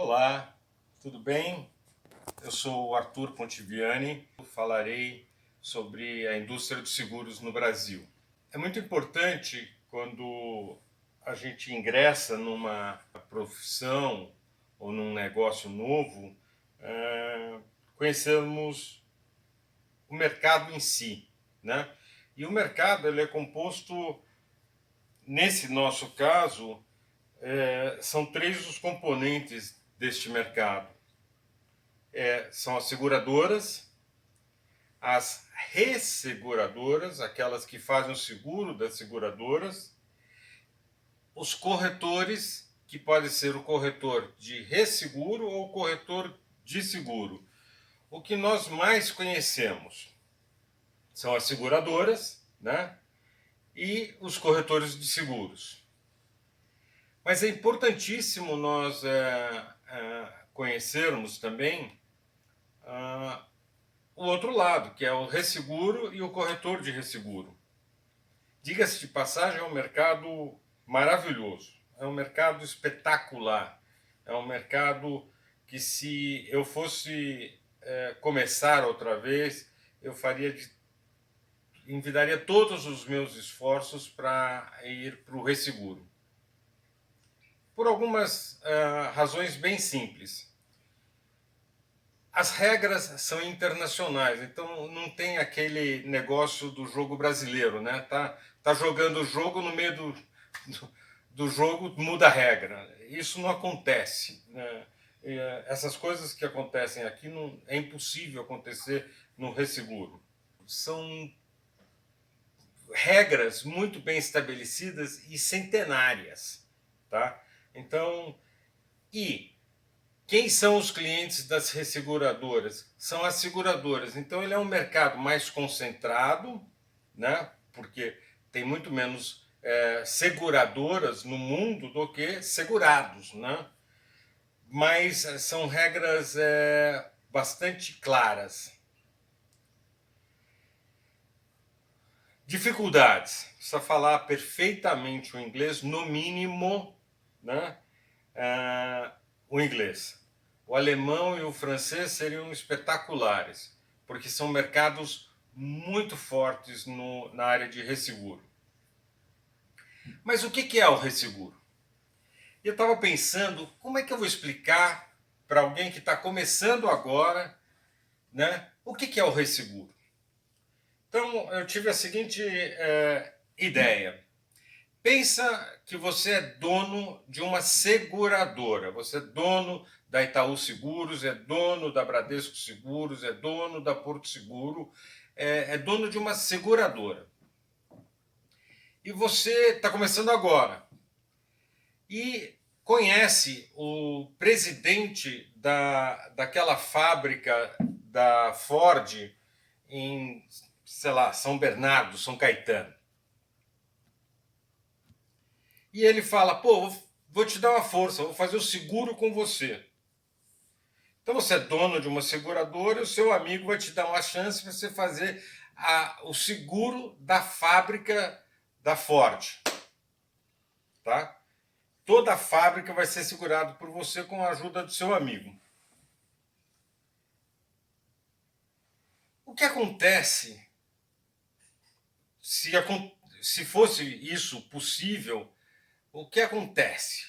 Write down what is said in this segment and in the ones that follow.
Olá, tudo bem? Eu sou o Arthur Pontiviani, falarei sobre a indústria dos seguros no Brasil. É muito importante quando a gente ingressa numa profissão ou num negócio novo, conhecermos o mercado em si, né? E o mercado ele é composto, nesse nosso caso, são três os componentes deste mercado. São as seguradoras, as resseguradoras, aquelas que fazem o seguro das seguradoras, os corretores, que pode ser o corretor de resseguro ou o corretor de seguro. O que nós mais conhecemos são as seguradoras, né? E os corretores de seguros. Mas é importantíssimo nós conhecermos também o outro lado, que é o resseguro e o corretor de resseguro. Diga-se de passagem, é um mercado maravilhoso, é um mercado espetacular, é um mercado que, se eu fosse começar outra vez, eu envidaria todos os meus esforços para ir para o resseguro. Por algumas razões bem simples. As regras são internacionais, então não tem aquele negócio do jogo brasileiro, né? Tá jogando o jogo, no meio do jogo muda a regra. Isso não acontece, né? Essas coisas que acontecem aqui é impossível acontecer no resseguro. São regras muito bem estabelecidas e centenárias, tá? Então, quem são os clientes das resseguradoras? São as seguradoras. Então ele é um mercado mais concentrado, né? Porque tem muito menos seguradoras no mundo do que segurados, né? Mas são regras bastante claras. Dificuldades. Precisa falar perfeitamente o inglês, no mínimo, né? O inglês. O alemão e o francês seriam espetaculares, porque são mercados muito fortes na área de resseguro. Mas o que é o resseguro? Eu estava pensando, como é que eu vou explicar para alguém que está começando agora, né, o que é o resseguro? Então, eu tive a seguinte ideia. Pensa que você é dono de uma seguradora, você é dono da Itaú Seguros, é dono da Bradesco Seguros, é dono da Porto Seguro, é dono de uma seguradora. E você está começando agora e conhece o presidente daquela fábrica da Ford em, sei lá, São Bernardo, São Caetano. E ele fala, pô, vou te dar uma força, vou fazer o seguro com você. Então você é dono de uma seguradora e o seu amigo vai te dar uma chance para você fazer o seguro da fábrica da Ford. Tá? Toda a fábrica vai ser segurada por você com a ajuda do seu amigo. O que acontece se fosse isso possível? O que acontece?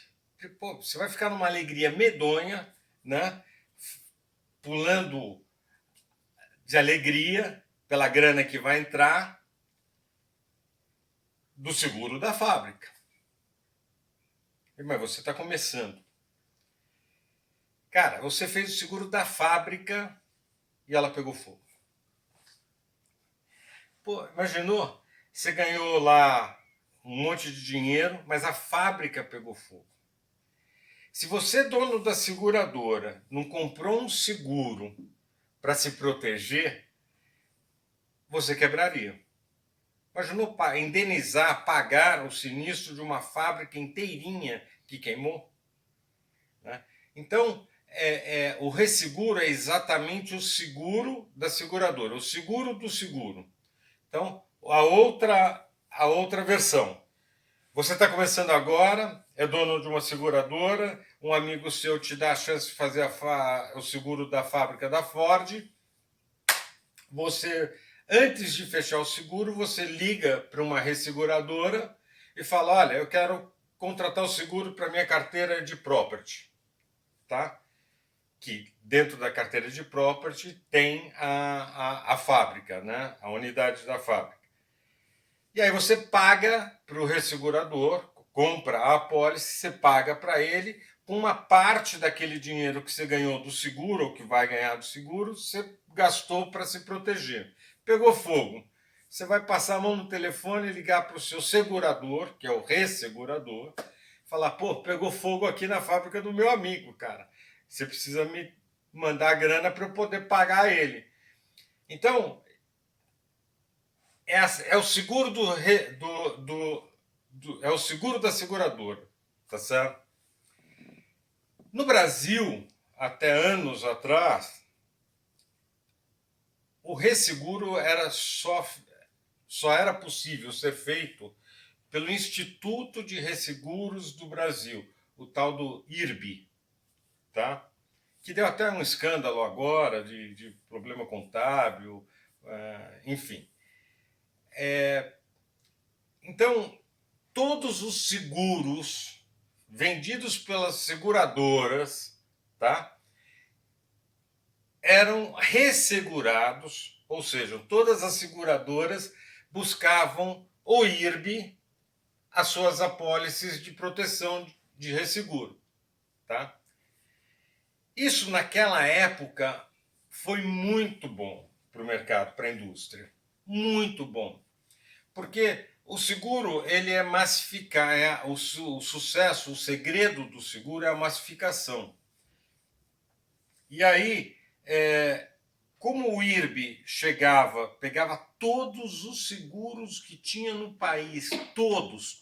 Pô, você vai ficar numa alegria medonha, né? Pulando de alegria pela grana que vai entrar do seguro da fábrica. Mas você está começando. Cara, você fez o seguro da fábrica e ela pegou fogo. Pô, imaginou? Você ganhou lá um monte de dinheiro, mas a fábrica pegou fogo. Se você, dono da seguradora, não comprou um seguro para se proteger, você quebraria. Imaginou indenizar, pagar o sinistro de uma fábrica inteirinha que queimou? Né? Então, o resseguro é exatamente o seguro da seguradora, o seguro do seguro. Então, a outra versão. Você está começando agora, é dono de uma seguradora, um amigo seu te dá a chance de fazer o seguro da fábrica da Ford, você, antes de fechar o seguro, você liga para uma resseguradora e fala, olha, eu quero contratar o seguro para minha carteira de property, tá? Que dentro da carteira de property tem a fábrica, né? A unidade da fábrica. E aí você paga para o ressegurador, compra a apólice, você paga para ele, com uma parte daquele dinheiro que você ganhou do seguro, ou que vai ganhar do seguro, você gastou para se proteger. Pegou fogo. Você vai passar a mão no telefone e ligar para o seu segurador, que é o ressegurador, falar, pô, pegou fogo aqui na fábrica do meu amigo, cara. Você precisa me mandar a grana para eu poder pagar ele. Então, é o seguro é o seguro da seguradora, tá certo? No Brasil, até anos atrás, o resseguro era só era possível ser feito pelo Instituto de Resseguros do Brasil, o tal do IRB, tá? Que deu até um escândalo agora de problema contábil, enfim. Então, todos os seguros vendidos pelas seguradoras, tá? Eram ressegurados, ou seja, todas as seguradoras buscavam o IRB, as suas apólices de proteção de resseguro, tá? Isso naquela época foi muito bom para o mercado, para a indústria, muito bom, porque o seguro ele é massificar, o sucesso, o segredo do seguro é a massificação. E aí, como o IRB chegava, pegava todos os seguros que tinha no país, todos,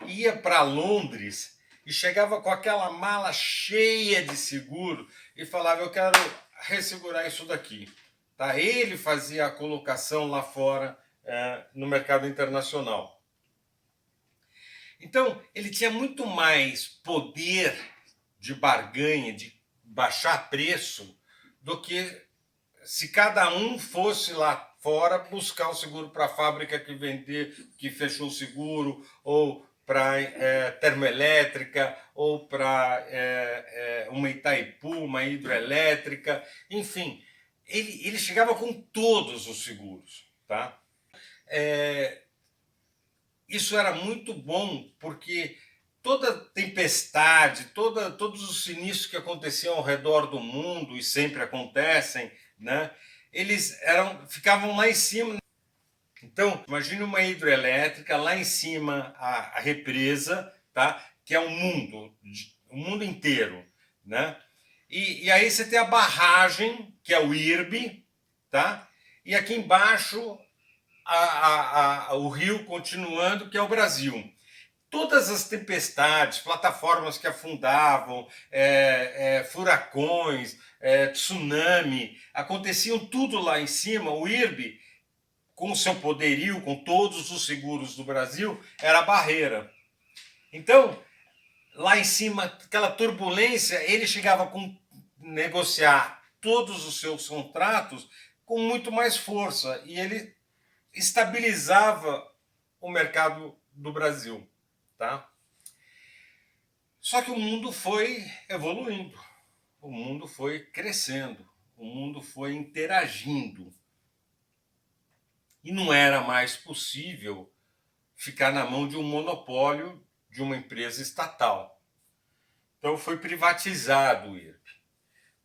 ia para Londres e chegava com aquela mala cheia de seguro e falava, eu quero ressegurar isso daqui. Tá? Ele fazia a colocação lá fora no mercado internacional. Então, ele tinha muito mais poder de barganha, de baixar preço, do que se cada um fosse lá fora buscar o seguro para a fábrica que vender, que fechou o seguro, ou para termoelétrica, ou para uma Itaipu, uma hidroelétrica, enfim, ele chegava com todos os seguros, tá? Isso era muito bom porque toda tempestade, todos os sinistros que aconteciam ao redor do mundo e sempre acontecem, né? Eles ficavam lá em cima. Então, imagine uma hidrelétrica lá em cima a represa, tá? Que é o mundo inteiro, né? E aí você tem a barragem, que é o IRB, tá? E aqui embaixo o rio continuando, que é o Brasil. Todas as tempestades, plataformas que afundavam, furacões, tsunami, aconteciam tudo lá em cima. O IRB, com o seu poderio, com todos os seguros do Brasil, era a barreira. Então, lá em cima, aquela turbulência, ele chegava com negociar todos os seus contratos com muito mais força e ele estabilizava o mercado do Brasil, tá? Só que o mundo foi evoluindo, o mundo foi crescendo, o mundo foi interagindo. E não era mais possível ficar na mão de um monopólio de uma empresa estatal. Então foi privatizado o IRB.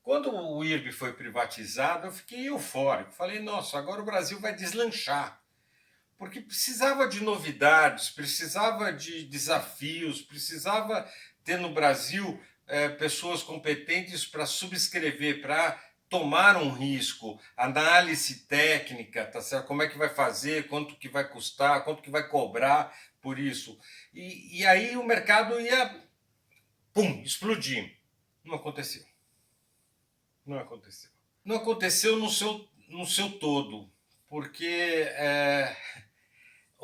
Quando o IRB foi privatizado, eu fiquei eufórico. Falei, nossa, agora o Brasil vai deslanchar. Porque precisava de novidades, precisava de desafios, precisava ter no Brasil pessoas competentes para subscrever, para tomar um risco, análise técnica, tá certo? Como é que vai fazer, quanto que vai custar, quanto que vai cobrar por isso. E aí o mercado ia, pum, explodir. Não aconteceu. Não aconteceu. Não aconteceu no seu todo, porque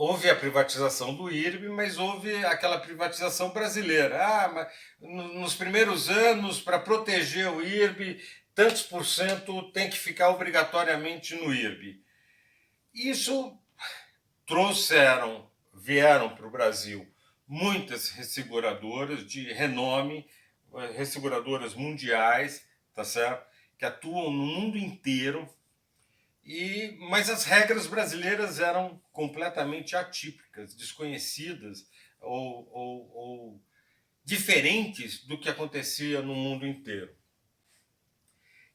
houve a privatização do IRB, mas houve aquela privatização brasileira. Mas nos primeiros anos, para proteger o IRB, tantos por cento tem que ficar obrigatoriamente no IRB. Isso vieram para o Brasil muitas resseguradoras de renome, resseguradoras mundiais, tá certo? Que atuam no mundo inteiro. Mas as regras brasileiras eram completamente atípicas, desconhecidas ou diferentes do que acontecia no mundo inteiro.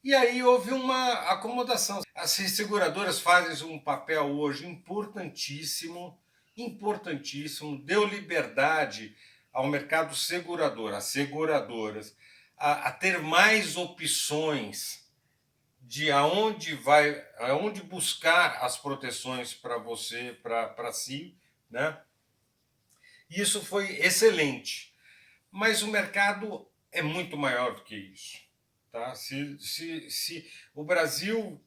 E aí houve uma acomodação. As resseguradoras fazem um papel hoje importantíssimo, importantíssimo, deu liberdade ao mercado segurador, às seguradoras, a ter mais opções de aonde buscar as proteções para você, para si, né? Isso foi excelente, mas o mercado é muito maior do que isso, tá? Se o Brasil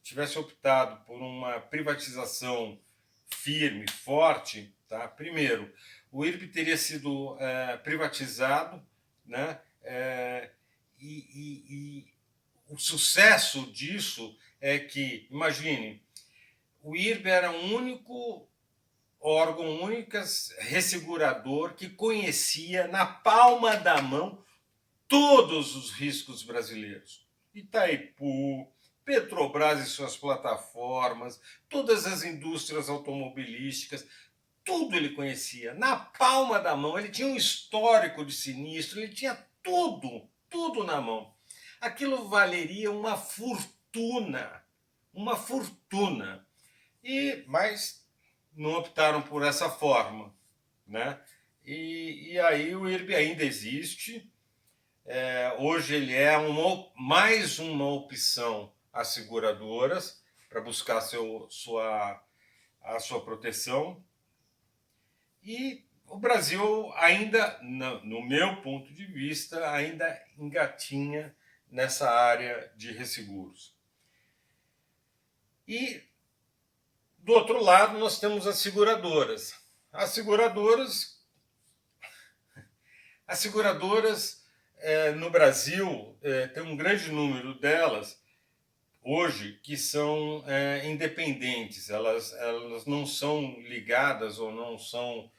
tivesse optado por uma privatização firme, forte, tá? Primeiro, o IRB teria sido privatizado, né? O sucesso disso é que, imagine, o IRB era o único órgão, o único ressegurador que conhecia na palma da mão todos os riscos brasileiros. Itaipu, Petrobras e suas plataformas, todas as indústrias automobilísticas, tudo ele conhecia na palma da mão. Ele tinha um histórico de sinistro, ele tinha tudo na mão. Aquilo valeria uma fortuna, mas não optaram por essa forma, né? E aí o IRB ainda existe. Hoje ele é mais uma opção às seguradoras para buscar a sua proteção. E o Brasil ainda, no meu ponto de vista, ainda engatinha nessa área de resseguros. E, do outro lado, nós temos as seguradoras. As seguradoras no Brasil, tem um grande número delas, hoje, que são independentes. Elas não são ligadas ou não são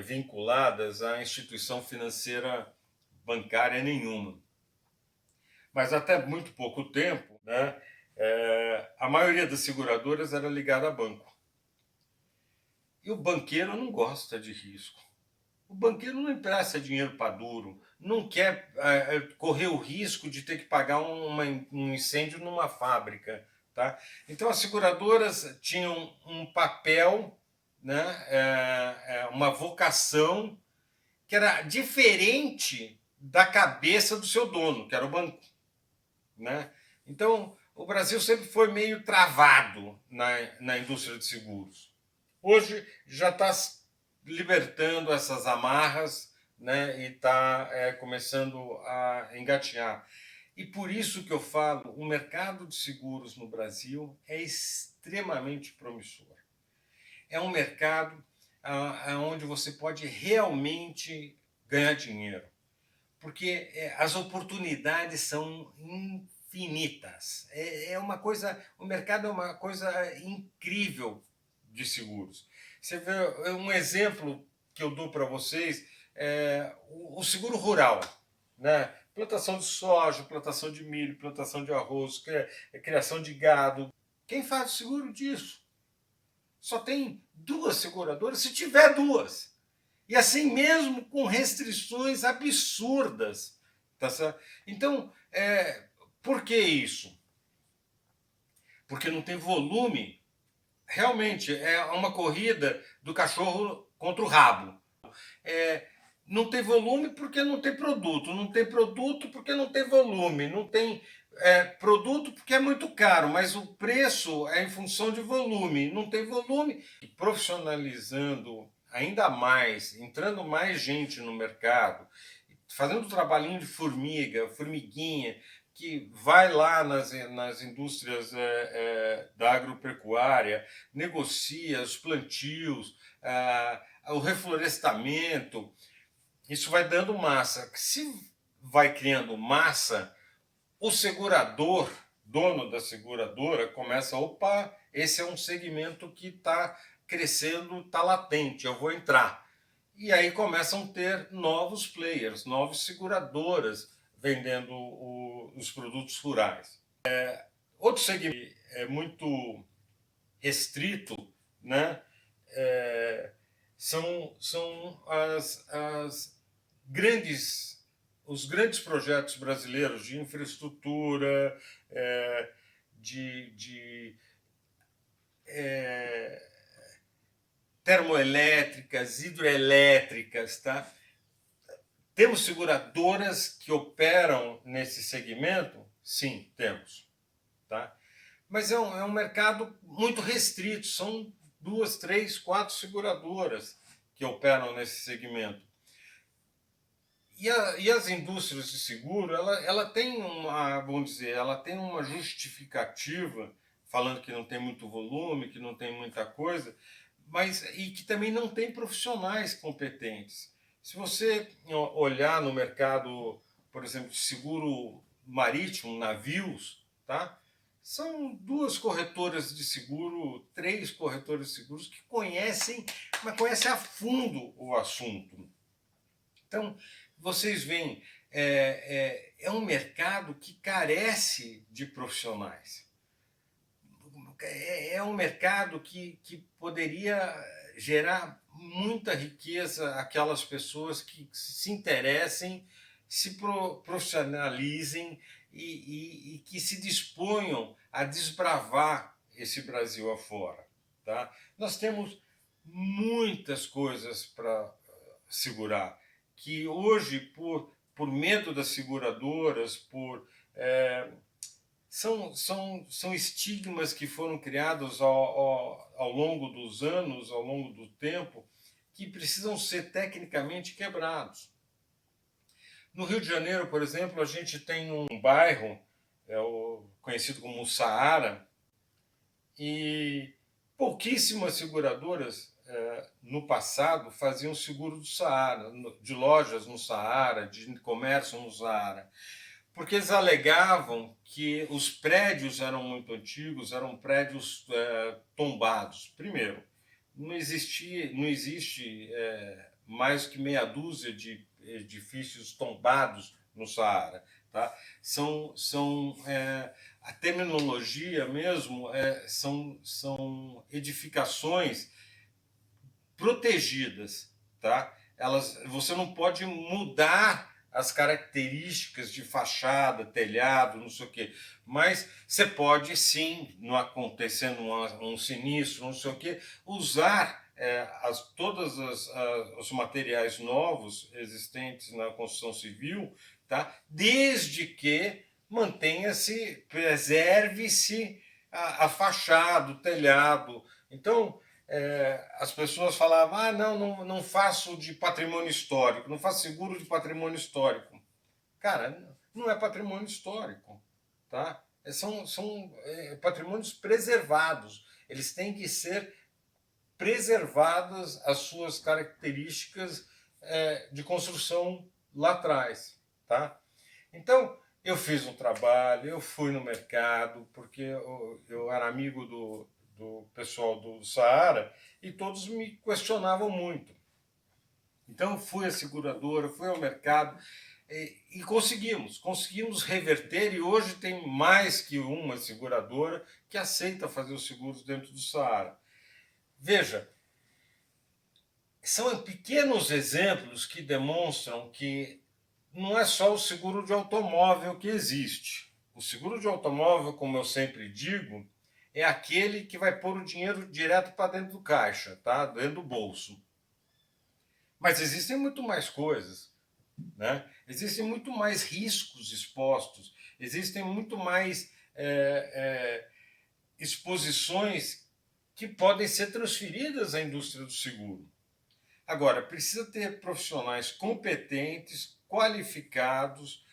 vinculadas à instituição financeira bancária nenhuma. Mas até muito pouco tempo, né, a maioria das seguradoras era ligada a banco. E o banqueiro não gosta de risco. O banqueiro não empresta dinheiro para duro, não quer correr o risco de ter que pagar um incêndio numa fábrica. Tá? Então as seguradoras tinham um papel, né, uma vocação que era diferente da cabeça do seu dono, que era o banco. Né? Então, o Brasil sempre foi meio travado na indústria de seguros. Hoje já está libertando essas amarras, né, e está começando a engatinhar. E por isso que eu falo, o mercado de seguros no Brasil é extremamente promissor. É um mercado onde você pode realmente ganhar dinheiro, porque as oportunidades são infinitas. O mercado é uma coisa incrível de seguros. Você vê um exemplo que eu dou para vocês, o seguro rural, né? Plantação de soja, plantação de milho, plantação de arroz, criação de gado. Quem faz o seguro disso? Só tem 2 seguradoras, se tiver 2. E assim mesmo com restrições absurdas. Tá certo? Então, por que isso? Porque não tem volume. Realmente, é uma corrida do cachorro contra o rabo. Não tem volume porque não tem produto. Não tem produto porque não tem volume. Não tem produto porque é muito caro, mas o preço é em função de volume. Não tem volume. E profissionalizando ainda mais, entrando mais gente no mercado, fazendo trabalhinho de formiguinha, que vai lá nas indústrias da agropecuária, negocia os plantios, o reflorestamento, isso vai dando massa. Se vai criando massa, o segurador, dono da seguradora, começa, opa, esse é um segmento que está crescendo, está latente, eu vou entrar. E aí começam a ter novos players, novas seguradoras vendendo os produtos rurais. Outro segmento é muito restrito, né? São os grandes projetos brasileiros de infraestrutura, de termoelétricas, hidroelétricas, tá? Temos seguradoras que operam nesse segmento? Sim, temos, tá? Mas é um mercado muito restrito, são 2, 3, 4 seguradoras que operam nesse segmento. E as indústrias de seguro, ela tem vamos dizer, ela tem uma justificativa, falando que não tem muito volume, que não tem muita coisa, mas e que também não tem profissionais competentes. Se você olhar no mercado, por exemplo, de seguro marítimo, navios, tá? São 2 corretoras de seguro, 3 corretoras de seguros que conhecem, mas conhecem a fundo o assunto. Então, vocês veem, é um mercado que carece de profissionais. É um mercado que poderia gerar muita riqueza àquelas pessoas que se interessem, se profissionalizem e que se disponham a desbravar esse Brasil afora. Tá? Nós temos muitas coisas para segurar, que hoje, por medo das seguradoras, são estigmas que foram criados ao longo dos anos, ao longo do tempo, que precisam ser tecnicamente quebrados. No Rio de Janeiro, por exemplo, a gente tem um bairro conhecido como Saara, e pouquíssimas seguradoras no passado faziam seguro do Saara, de lojas no Saara, de comércio no Saara, porque eles alegavam que os prédios eram muito antigos, eram prédios tombados. Primeiro, não existe mais que meia dúzia de edifícios tombados no Saara. Tá? A terminologia mesmo são edificações protegidas. Tá? Você não pode mudar as características de fachada, telhado, não sei o quê. Mas você pode sim, não acontecendo um sinistro, não sei o quê, usar todos os materiais novos existentes na construção civil, tá? Desde que mantenha-se, preserve-se a fachada, o telhado. Então, as pessoas falavam, não faço de patrimônio histórico, não faço seguro de patrimônio histórico. Cara, não é patrimônio histórico, tá? São patrimônios preservados. Eles têm que ser preservadas as suas características de construção lá atrás, tá? Então, eu fiz um trabalho, eu fui no mercado, porque eu era amigo do pessoal do Saara e todos me questionavam muito. Então, fui à seguradora, fui ao mercado e conseguimos reverter, e hoje tem mais que uma seguradora que aceita fazer os seguros dentro do Saara. Veja, são pequenos exemplos que demonstram que não é só o seguro de automóvel que existe. O seguro de automóvel, como eu sempre digo, é aquele que vai pôr o dinheiro direto para dentro do caixa, tá? Dentro do bolso. Mas existem muito mais coisas, né? Existem muito mais riscos expostos, existem muito mais exposições que podem ser transferidas à indústria do seguro. Agora, precisa ter profissionais competentes, qualificados,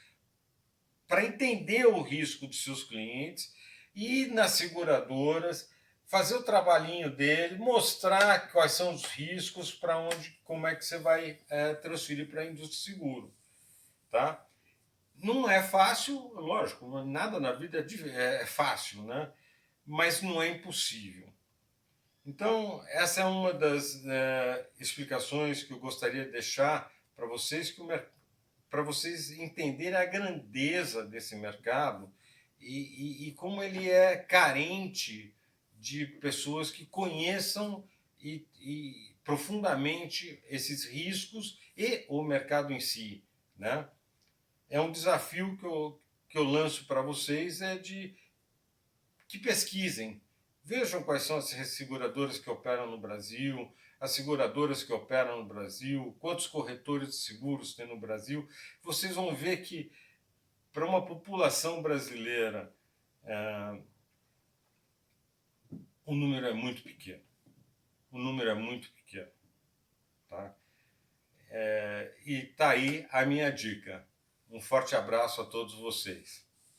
para entender o risco dos seus clientes e nas seguradoras fazer o trabalhinho dele, mostrar quais são os riscos, para onde, como é que você vai transferir para a indústria de seguro, tá? Não é fácil, lógico, nada na vida é fácil, né? Mas não é impossível. Então, essa é uma das explicações que eu gostaria de deixar para vocês, para vocês entenderem a grandeza desse mercado e como ele é carente de pessoas que conheçam profundamente esses riscos e o mercado em si, né? É um desafio que eu lanço para vocês, é de que pesquisem, vejam quais são as seguradoras que operam no Brasil, as seguradoras que operam no Brasil, quantos corretores de seguros tem no Brasil. Vocês vão ver que, para uma população brasileira, o número é muito pequeno. O número é muito pequeno. Tá? E tá aí a minha dica. Um forte abraço a todos vocês.